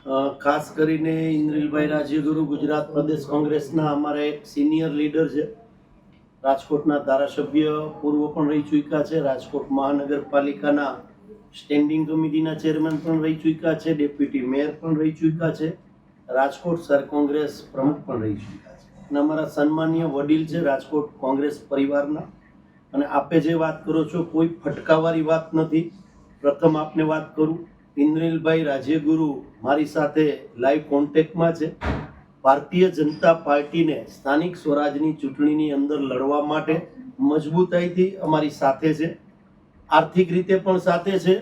ખાસ કરીને ઇન્દ્રિલભાઈ રાજ્યગુરુ ગુજરાત પ્રદેશ કોંગ્રેસના અમારા એક સિનિયર લીડર છે. રાજકોટના ધારાસભ્ય પૂર્વ પણ રહી ચૂક્યા છે. રાજકોટ મહાનગરપાલિકાના સ્ટેન્ડિંગ કમિટીના ચેરમેન પણ રહી ચૂક્યા છે. ડેપ્યુટી મેયર પણ રહી ચૂક્યા છે. રાજકોટ શહેર કોંગ્રેસ પ્રમુખ પણ રહી ચૂક્યા છે. અને અમારા સન્માનીય વડીલ છે રાજકોટ કોંગ્રેસ પરિવારના. અને આપે જે વાત કરો છો કોઈ ફટકાવાળી વાત નથી. પ્રથમ આપને વાત કરું, ઇન્દ્રિલભાઈ રાજ્યગુરુ મારી સાથે લાઈવ કોન્ટેક્ટમાં છે. ભારતીય જનતા પાર્ટીને સ્થાનિક સ્વરાજની ચૂંટણીની અંદર લડવા માટે મજબૂતાઈથી અમારી સાથે છે. આર્થિક રીતે પણ સાથે છે,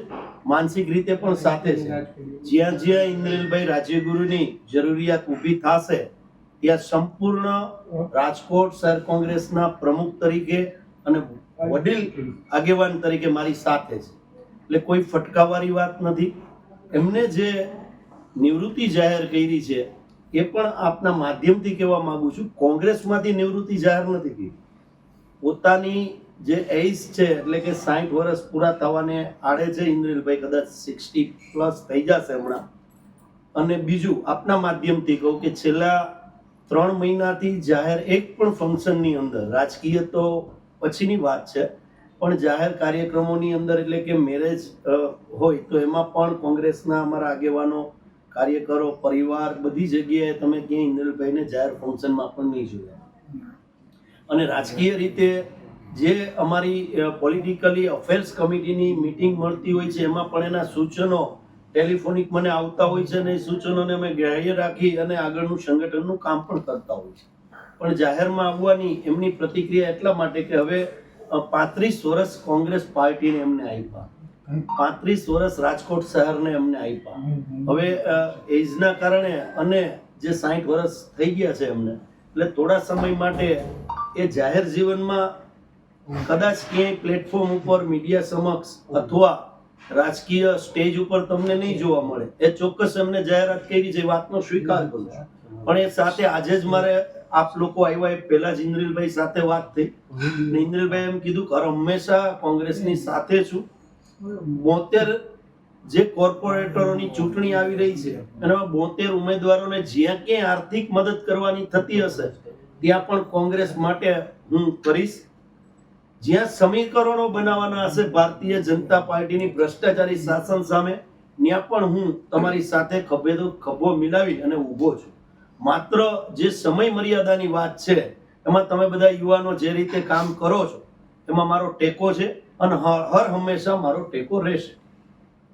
માનસિક રીતે પણ સાથે છે. જ્યાં જ્યાં ઇન્દ્રિલભાઈ રાજ્યગુરુની જરૂરિયાત ઊભી થશે ત્યાં સંપૂર્ણ રાજકોટ શહેર કોંગ્રેસના પ્રમુખ તરીકે અને વડીલ આગેવાન તરીકે મારી સાથે છે. એટલે કોઈ ફટકાવાળી વાત નથી. એમને જે નિવૃત્તિ જાહેર કરી છે એ પણ આપના માધ્યમથી કહેવા માંગુ છું, કોંગ્રેસમાંથી નિવૃત્તિ જાહેર નથી કરી. પોતાની જે એજ છે એટલે કે 60 વર્ષ પૂરા થવાને આડે છે ઇન્દ્રિલભાઈ, કદાચ 60+ થઈ જશે હમણાં. અને બીજું આપના માધ્યમથી કહું કે છેલ્લા 3 મહિનાથી જાહેર એક પણ ફંક્શનની અંદર, રાજકીય તો પછીની વાત છે, પણ જાહેર કાર્યક્રમોની અંદર એટલે કે મેરેજ હોય તો એમાં પણ કોંગ્રેસના અમારા આગેવાનો, કાર્યકરો, પરિવાર, બધી જગ્યાએ તમે ક્યાંય ઇન્દ્રિલભાઈને જાહેર ફંક્શનમાં પણ નહીં જોયા. અને રાજકીય રીતે જે અમારી પોલિટિકલી અફેર્સ કમિટીની મીટિંગ મળતી હોય છે એમાં પણ એના સૂચનો ટેલિફોનિક મને આવતા હોય છે અને એ સૂચનોને અમે ગ્રાહ્ય રાખી અને આગળનું સંગઠનનું કામ પણ કરતા હોય છે. પણ જાહેરમાં આવવાની એમની પ્રતિક્રિયા એટલા માટે કે હવે 35 વર્ષ કોંગ્રેસ પાર્ટીને એમને આપ્યા, 35 વર્ષ રાજકોટ શહેરને એમને આપ્યા. હવે એજના કારણે અને જે 60 વર્ષ થઈ ગયા છે એમને, એટલે થોડા સમય માટે એ જાહેર જીવનમાં કદાચ ક્યાંય પ્લેટફોર્મ ઉપર મીડિયા સમક્ષ અથવા રાજકીય સ્ટેજ ઉપર તમને નહીં જોવા મળે. એ ચોક્કસ એમને જાહેરાત કરી છે, વાતનો સ્વીકાર કરું છું. પણ એ સાથે આજે જ મારે આપ લોકો આવ્યા એ પહેલા જ ઇન્દ્રિલભાઈ સાથે વાત થઈ. ઇન્દ્રિલભાઈ એમ કીધું કે હંમેશા કોંગ્રેસની સાથે છું. 72 જે કોર્પોરેટરોની ચૂંટણી આવી રહી છે એમાં 72 ઉમેદવારોને જ્યાં ક્યાંય આર્થિક મદદ કરવાની થતી હશે ત્યાં પણ કોંગ્રેસ માટે હું કરીશ. જ્યાં સમીકરણો બનાવવાના હશે ભારતીય જનતા પાર્ટીની ભ્રષ્ટાચારી શાસન સામે, ત્યાં પણ હું તમારી સાથે ખભો મિલાવી અને ઊભો છું. માત્ર જે સમય મર્યાદાની વાત છે એમાં તમે બધા યુવાનો જે રીતે કામ કરો છો એમાં મારો ટેકો છે અને હર હંમેશા મારો ટેકો રહેશે.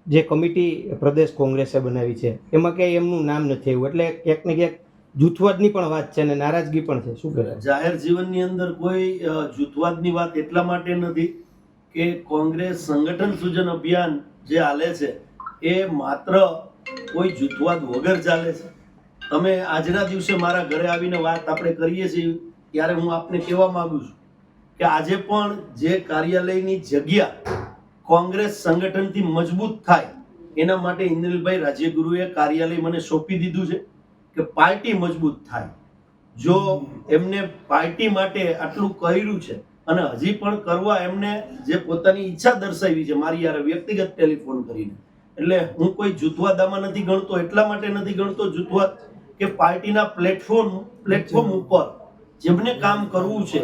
જે કમિટી પ્રદેશ કોંગ્રેસે બનાવી છે એમાં ક્યાંય એમનું નામ નથી આવ્યું, એટલે ક્યાંક ને ક્યાંક જૂથવાદની પણ વાત છે અને નારાજગી પણ છે. શું કહેવાય? જાહેર જીવનની અંદર કોઈ જૂથવાદની વાત એટલા માટે નથી કે કોંગ્રેસ સંગઠન સૂજન અભિયાન જે હાલે છે એ માત્ર કોઈ જૂથવાદ વગર ચાલે છે. તમે આજના દિવસે મારા ઘરે આવીને વાત આપણે કરીએ છીએ ત્યારે હું આપને કહેવા માંગુ છું કે આજે પણ જે કાર્યાલયની જગ્યા કોંગ્રેસ સંગઠનથી મજબૂત થાય એના માટે ઇન્દ્રિલભાઈ રાજ્યગુરુએ કાર્યાલય મને સોંપી દીધું છે કે પાર્ટી મજબૂત થાય. જો એમને પાર્ટી માટે આટલું કર્યું છે અને હજી પણ કરવા એમને જે પોતાની ઈચ્છા દર્શાવી છે મારી યાર વ્યક્તિગત ટેલિફોન કરીને, એટલે હું કોઈ જૂથવાદામાં નથી ગણતો. એટલા માટે નથી ગણતો જૂથવાદ કે પાર્ટીના પ્લેટફોર્મ ઉપર જેમને કામ કરવું છે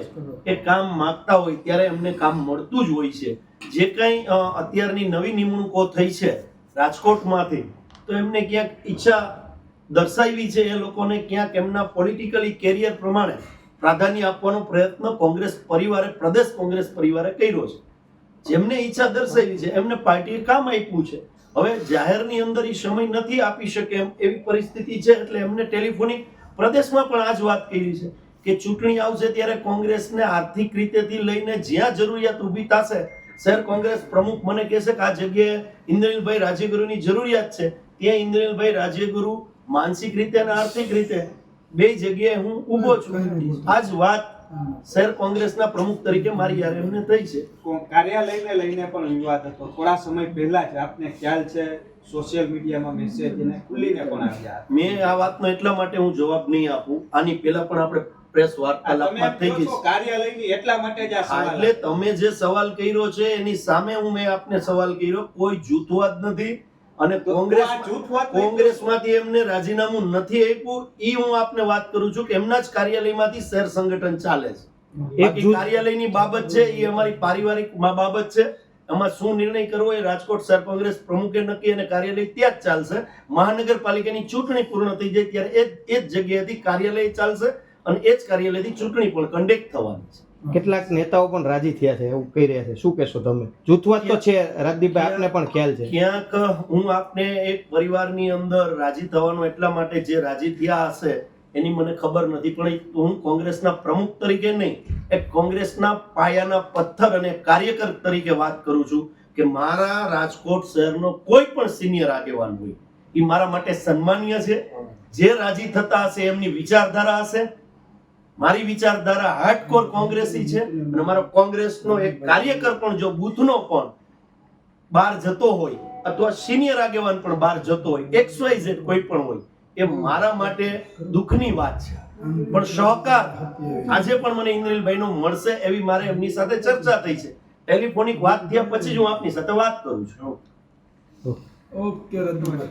એ કામ માંગતા હોય ત્યારે એમને કામ મળતું જ હોય છે. જે કંઈ અત્યારની નવી નિમણૂકો થઈ છે રાજકોટમાંથી, તો એમને ક્યાંક ઈચ્છા દર્શાવી છે એ લોકોને ક્યાંક એમના પોલિટિકલી કેરિયર પ્રમાણે પ્રાધાન્ય આપવાનો પ્રયત્ન કોંગ્રેસ પરિવારે, પ્રદેશ કોંગ્રેસ પરિવારે કર્યો છે. જેમને ઈચ્છા દર્શાવી છે એમને પાર્ટીએ કામ આપ્યું છે. હવે જાહેરની અંદર એ સમય નથી આપી શકે એમ એવી પરિસ્થિતિ છે, એટલે એમને ટેલિફોનિક પ્રદેશમાં પણ આ જ વાત કરી છે કે ચૂંટણી આવશે ત્યારે કોંગ્રેસને આર્થિક રીતેથી લઈને જ્યાં જરૂરિયાત ઊભી થશે, શહેર કોંગ્રેસ પ્રમુખ મને કહેશે કે આ જગ્યાએ ઇન્દ્રિલભાઈ રાજ્યગુરુની જરૂરિયાત છે, ત્યાં ઇન્દ્રિલભાઈ રાજ્યગુરુ માનસિક રીતે અને આર્થિક રીતે બે જગ્યાએ હું ઊભો છું. આ જ વાત શહેર કોંગ્રેસના પ્રમુખ તરીકે મારી યારે એમને થઈ છે. કાર્યાલયને લઈને પણ વિવાદ હતો થોડા સમય પહેલા જ, આપને ખ્યાલ છે સોશિયલ મીડિયામાં મેસેજ એને ખુલીને પણ આવ્યા. મેં આ વાતનો એટલા માટે હું જવાબ નહીં આપું, આની પહેલા પણ આપણે પ્રેસ વાર્તાલાપમાં થઈ ગઈ કાર્યાલયની એટલા માટે જ આ સવાલ. એટલે તમે જે સવાલ કર્યો છે એની સામે મેં આપને સવાલ કર્યો. કોઈ જૂથવાદ નથી અને તો કોંગ્રેસ આ જૂથવાદ નહીં? કોંગ્રેસમાંથી એમને રાજીનામું નથી આપ્યું ઈ હું આપને વાત કરું છું કે એમના જ કાર્યાલયમાંથી શહેર સંગઠન ચાલે છે. બાકી જૂથ- કાર્યાલયની બાબત છે એ અમારી પારિવારિક બાબત છે. એમાં શું નિર્ણય કરવો એ રાજકોટ શહેર કોંગ્રેસ પ્રમુખે નક્કી અને કાર્યાલય ત્યાં જ ચાલશે. મહાનગરપાલિકાની ચૂંટણી પૂર્ણ થઈ જાય ત્યારે એ જ જગ્યાએથી કાર્યાલય ચાલશે અને એ જ કાર્યાલયથી ચૂંટણી પણ કન્ડક્ટ થવાની છે. કેટલાક નેતાઓ પણ રાજી થયા છે એવું કહી રહ્યા છે, શું કહેશો તમે? જૂથવાદ તો છે રાજદીપભાઈ, આપને પણ ખ્યાલ છે. ક્યાંક હું આપને એક પરિવારની અંદર રાજી થવાનો એટલા માટે જે રાજી થયા હશે એની મને ખબર નથી, પણ હું કોંગ્રેસના પ્રમુખ તરીકે નહીં, એક કોંગ્રેસના પાયાના પથ્થર અને કાર્યકર તરીકે વાત કરું છું કે મારા રાજકોટ શહેરનો કોઈ પણ સિનિયર આગેવાન હોય એ મારા માટે સન્માનીય છે. જે રાજી થતા હશે એમની વિચારધારા હશે. મારી વિચારધારા હાર્ડકોર કોંગ્રેસી છે અને મારો કોંગ્રેસનો એક કાર્યકર પણ જો બૂથનો પણ બહાર જતો હોય અથવા સિનિયર આગેવાન પણ બહાર જતો હોય, XYZ કોઈ પણ હોય, એ મારા માટે દુઃખની વાત છે. પણ સહકાર આજે પણ મને ઇન્દ્રિલભાઈનો મળશે એવી મારે એમની સાથે ચર્ચા થઈ છે. ટેલિફોનિક વાત થયા પછી જ હું આપની સાથે વાત કરું છું. ઓકે રત્નભાઈ.